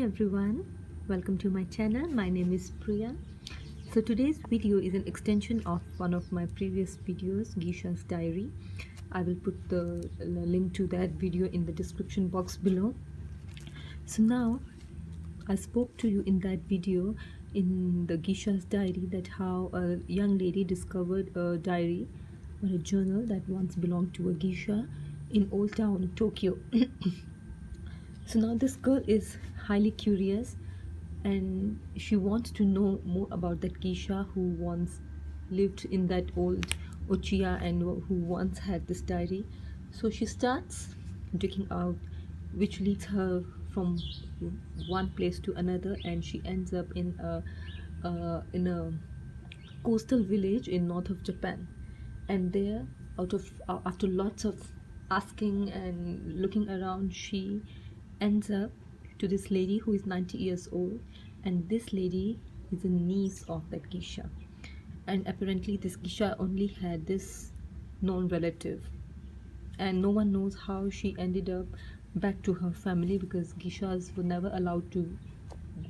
everyone, welcome to my channel. My name is Priya. So today's video is an extension of one of my previous videos, Geisha's diary. I will put the link to that video in the description box below. So now I spoke to you in that video in the Geisha's diary that how a young lady discovered a diary or a journal that once belonged to a geisha in Old Town, Tokyo. So now this girl is highly curious and she wants to know more about that geisha who once lived in that old Ochiya and who once had this diary. So she starts digging out, which leads her from one place to another, and she ends up in a coastal village in north of Japan. And there, after lots of asking and looking around, she ends up to this lady who is 90 years old, and this lady is a niece of that geisha. And apparently this geisha only had this known relative, and no one knows how she ended up back to her family, because geishas were never allowed to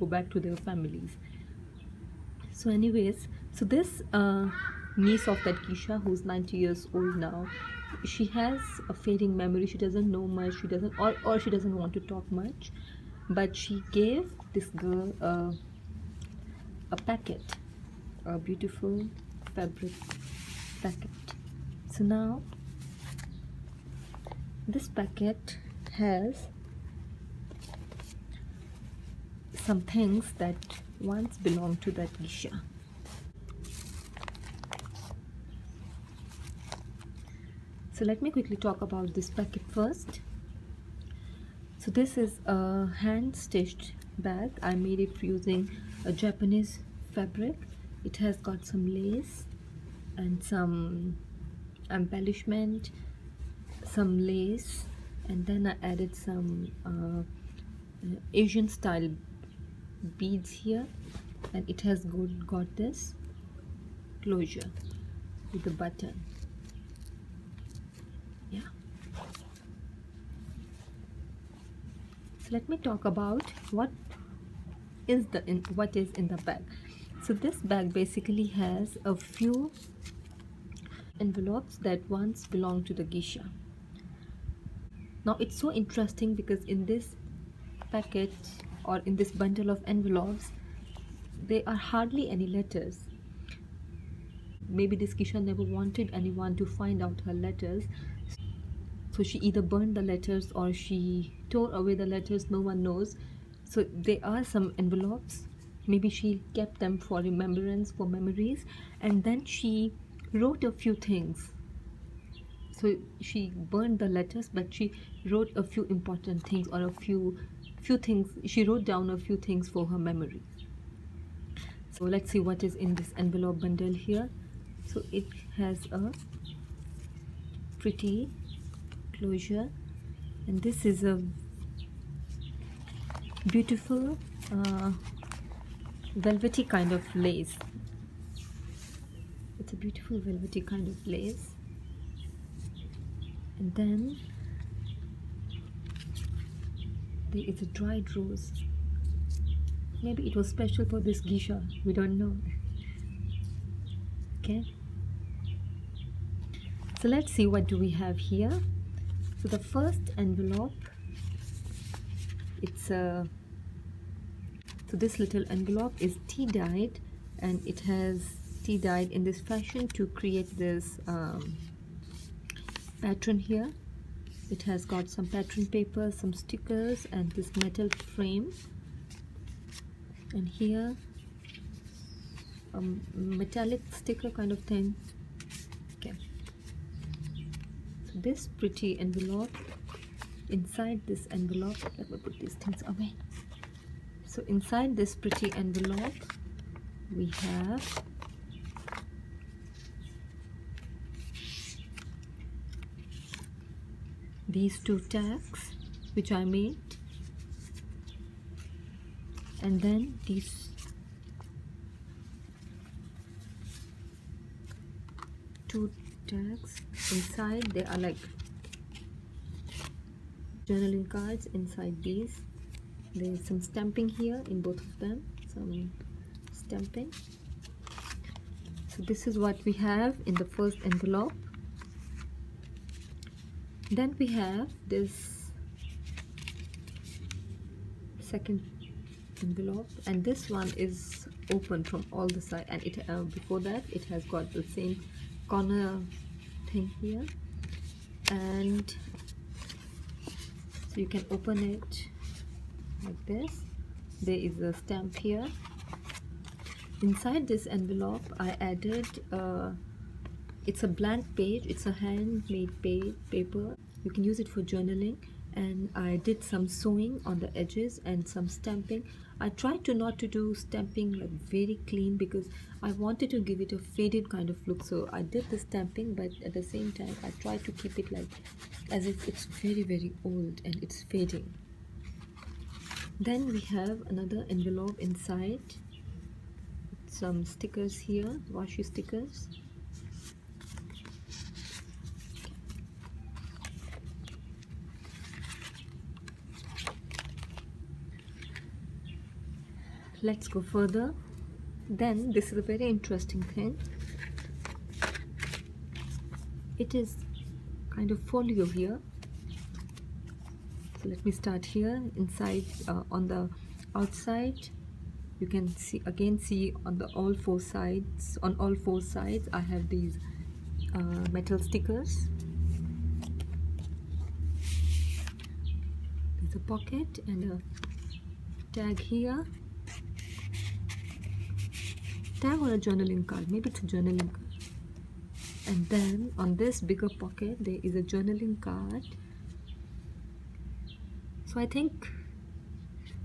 go back to their families. So anyways, so this niece of that geisha, who's 90 years old now, she has a fading memory. She doesn't know much, she doesn't, or she doesn't want to talk much, but she gave this girl a packet, a beautiful fabric packet. So now this packet has some things that once belonged to that geisha. So let me quickly talk about this packet first. So this is a hand stitched bag. I made it using a Japanese fabric. It has got some lace and some embellishment, some lace, and then I added some Asian style beads here, and it has got this closure with the button. Yeah. So let me talk about what is in the bag. So this bag basically has a few envelopes that once belonged to the geisha. Now it's so interesting because in this packet, or in this bundle of envelopes, there are hardly any letters. Maybe this geisha never wanted anyone to find out her letters, so she either burned the letters or she tore away the letters, no one knows. So there are some envelopes, maybe she kept them for remembrance, for memories, and then she wrote a few things. So she burned the letters, but she wrote a few important things, or a few things. She wrote down a few things for her memory. So let's see what is in this envelope bundle here. So it has a pretty closure, and this is a beautiful velvety kind of lace. It's a beautiful velvety kind of lace. And then there is a dried rose. Maybe it was special for this geisha, we don't know. Okay, so let's see what do we have here. So the first envelope, it's a so this little envelope is tea dyed, and it has tea dyed in this fashion to create this pattern here. It has got some pattern paper, some stickers, and this metal frame, and here a metallic sticker kind of thing. Okay, so this pretty envelope, inside this envelope, let me put these things away. So inside this pretty envelope we have these two tags which I made, and then these two tags inside. They are like journaling cards inside these. There's some stamping here in both of them, some stamping. So this is what we have in the first envelope. Then we have this second envelope, and this one is open from all the sides, and it before that it has got the same corner thing here, and so you can open it like this. There is a stamp here. Inside this envelope I added it's a blank page, it's a handmade paper. You can use it for journaling, and I did some sewing on the edges and some stamping. I tried to not to do stamping like very clean because I wanted to give it a faded kind of look, so I did the stamping, but at the same time I tried to keep it like as if it's very old and it's fading. Then we have another envelope inside, some stickers here, washi stickers. Let's go further. Then this is a very interesting thing. It is kind of folio here. So let me start here. Inside, on the outside, you can see on the all four sides. On all four sides, I have these metal stickers. There's a pocket and a tag here. Tag or a journaling card, maybe it's a journaling card. And then on this bigger pocket there is a journaling card. So I think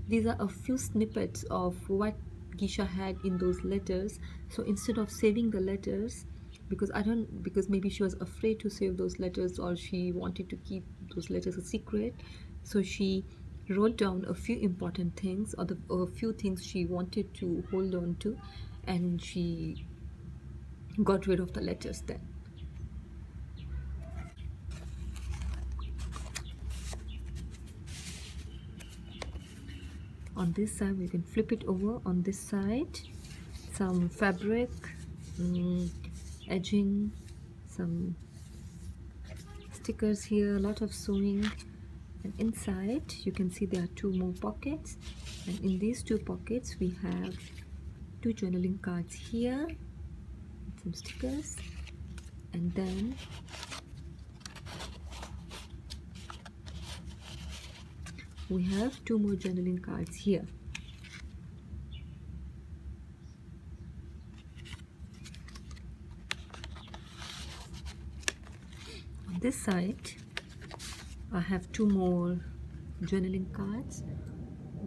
these are a few snippets of what Geisha had in those letters. So instead of saving the letters, because maybe she was afraid to save those letters, or she wanted to keep those letters a secret, so she wrote down a few important things, or a few things she wanted to hold on to, and she got rid of the letters then. On this side, we can flip it over. On this side, some fabric, edging, some stickers here, a lot of sewing. And inside you can see there are two more pockets, and in these two pockets we have two journaling cards here, some stickers, and then we have two more journaling cards here. On this side I have two more journaling cards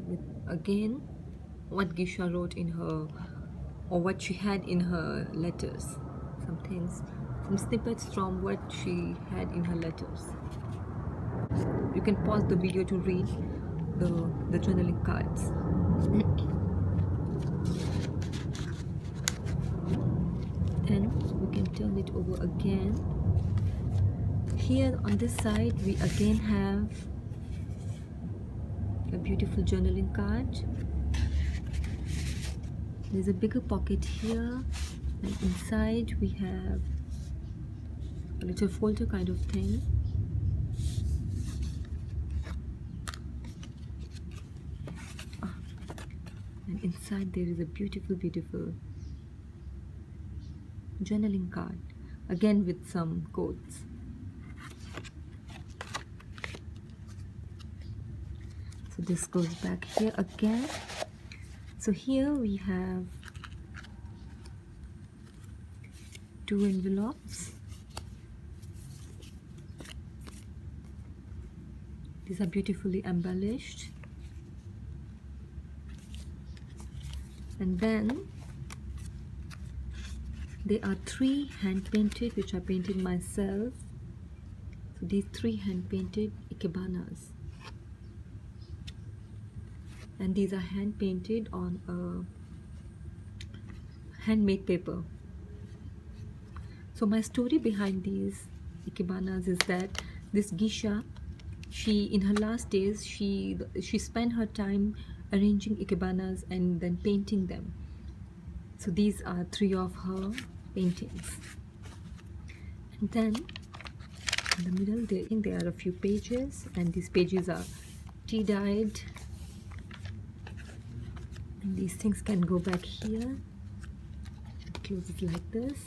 with again what Geisha wrote in her, or what she had in her letters, some things, some snippets from what she had in her letters. You can pause the video to read the journaling cards. Then we can turn it over again. Here on this side we again have a beautiful journaling card. There's a bigger pocket here, and inside we have a little folder kind of thing. And inside there is a beautiful journaling card, again with some quotes. So this goes back here again. So here we have two envelopes. These are beautifully embellished. And then there are three hand painted, which I painted myself. So these three hand painted ikebanas, and these are hand painted on a handmade paper. So my story behind these ikebanas is that this Geisha in her last days, she spent her time arranging ikebanas and then painting them. So these are 3 of her paintings. And then in the middle, I think there are a few pages, and these pages are tea dyed, and these things can go back here. It closes like this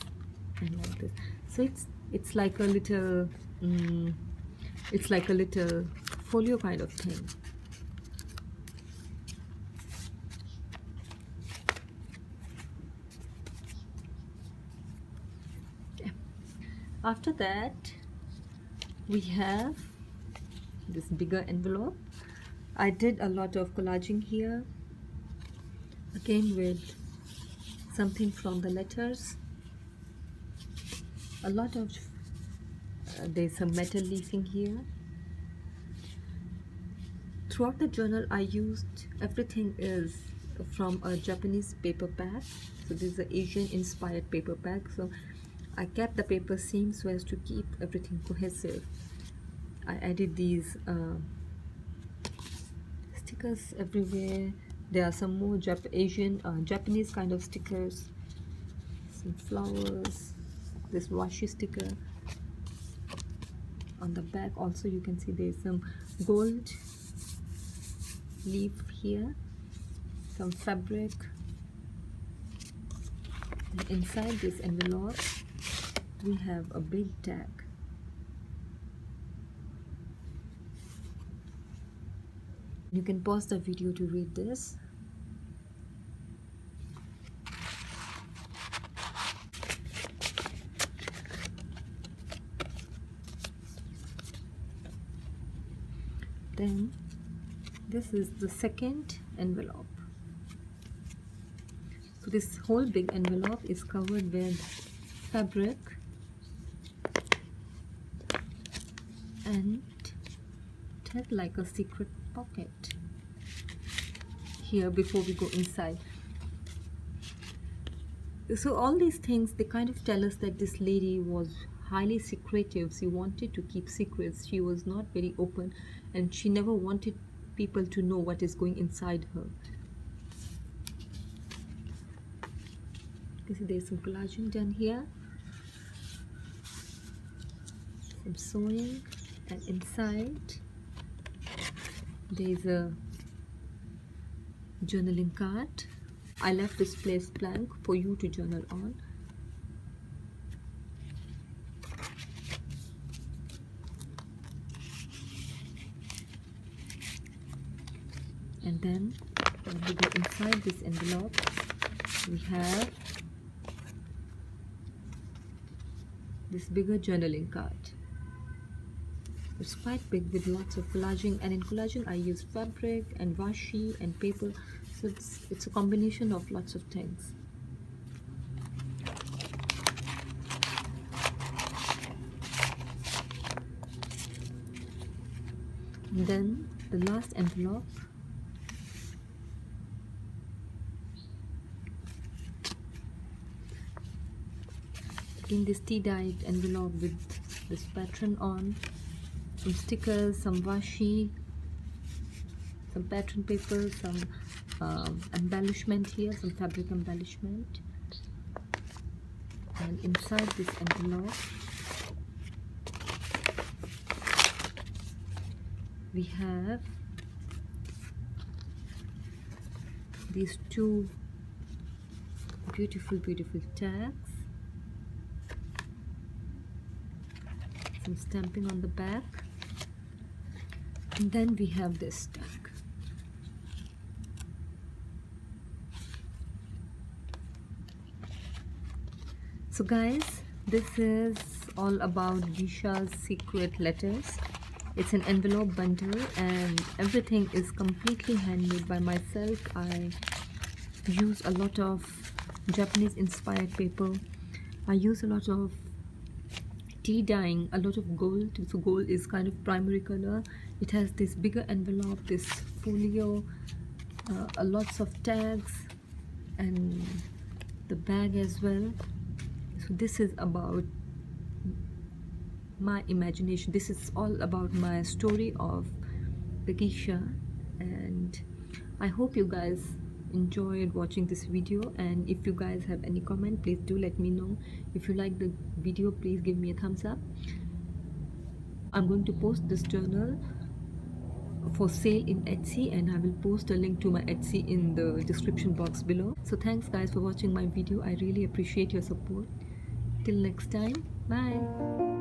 and like this. So it's like a little it's like a little folio kind of thing. Yeah. After that, we have this bigger envelope. I did a lot of collaging here, again with something from the letters. A lot of there's some metal leafing here. Throughout the journal, I used everything is from a Japanese paper pack. So this is an Asian inspired paper pack. So I kept the paper same so as to keep everything cohesive. I added these stickers everywhere. There are some more Japanese kind of stickers, some flowers, this washi sticker. On the back also you can see there's some gold leaf here, some fabric, and inside this envelope we have a big tag. You can pause the video to read this. Then this is the second envelope. So this whole big envelope is covered with fabric and it has like a secret pocket here before we go inside. So all these things, they kind of tell us that this lady was highly secretive. She wanted to keep secrets. She was not very open, and she never wanted people to know what is going inside her. You see there's some collaging done here, some sewing, and inside there's a journaling card. I left this place blank for you to journal on. And then when we go inside this envelope, we have this bigger journaling card. It's quite big with lots of collaging, and in collaging I use fabric and washi and paper, so it's a combination of lots of things. And then the last envelope, in this tea-dyed envelope with this pattern on, some stickers, some washi, some pattern paper, some embellishment here, some fabric embellishment. And inside this envelope we have these 2 beautiful tags, some stamping on the back, and then we have this tag. So guys, this is all about Geisha's secret letters. It's an envelope bundle and everything is completely handmade by myself. I use a lot of Japanese inspired paper. I use a lot of tea dyeing, a lot of gold. So gold is kind of primary color. It has this bigger envelope, this folio, lots of tags, and the bag as well. So this is about my imagination. This is all about my story of the geisha, and I hope you guys enjoyed watching this video. And if you guys have any comment, please do let me know. If you like the video, please give me a thumbs up. I'm going to post this journal for sale in Etsy, and I will post a link to my Etsy in the description box below. So thanks guys for watching my video. I really appreciate your support. Till next time, bye.